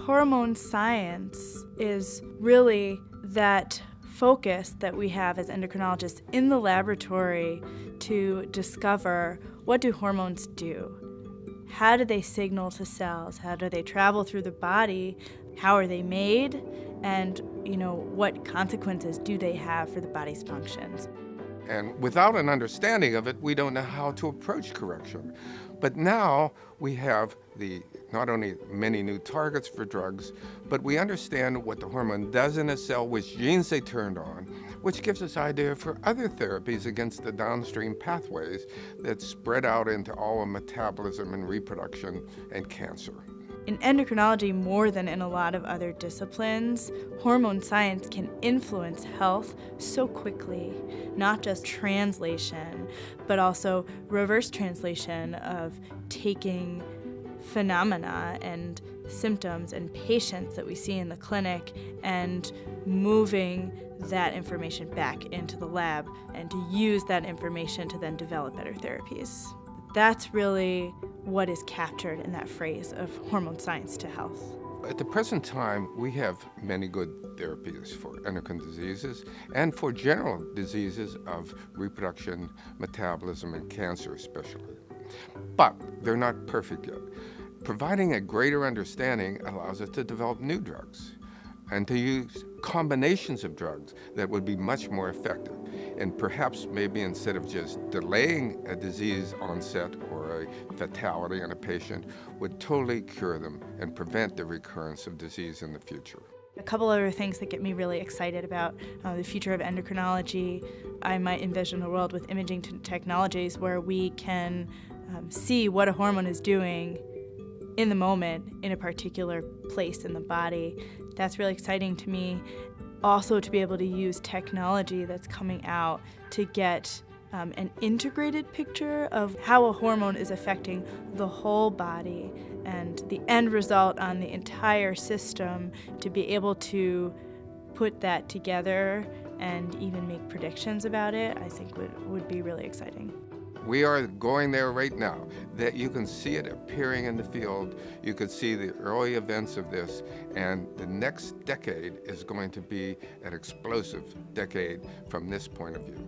Hormone science is really that focus that we have as endocrinologists in the laboratory to discover, what do hormones do? How do they signal to cells? How do they travel through the body? How are they made? And, what consequences do they have for the body's functions? And without an understanding of it, we don't know how to approach correction. But now we have not only many new targets for drugs, but we understand what the hormone does in a cell, which genes they turned on, which gives us idea for other therapies against the downstream pathways that spread out into all of metabolism and reproduction and cancer. In endocrinology, more than in a lot of other disciplines, hormone science can influence health so quickly, not just translation, but also reverse translation of taking phenomena and symptoms and patients that we see in the clinic and moving that information back into the lab and to use that information to then develop better therapies. That's really what is captured in that phrase of hormone science to health. At the present time, we have many good therapies for endocrine diseases and for general diseases of reproduction, metabolism, and cancer especially. But they're not perfect yet. Providing a greater understanding allows us to develop new drugs and to use combinations of drugs that would be much more effective. And perhaps maybe instead of just delaying a disease onset or a fatality in a patient, would totally cure them and prevent the recurrence of disease in the future. A couple other things that get me really excited about the future of endocrinology. I might envision a world with imaging technologies where we can see what a hormone is doing in the moment in a particular place in the body. That's really exciting to me. Also, to be able to use technology that's coming out to get an integrated picture of how a hormone is affecting the whole body and the end result on the entire system, to be able to put that together and even make predictions about it, I think would be really exciting. We are going there right now, that you can see it appearing in the field. You could see the early events of this, and the next decade is going to be an explosive decade from this point of view.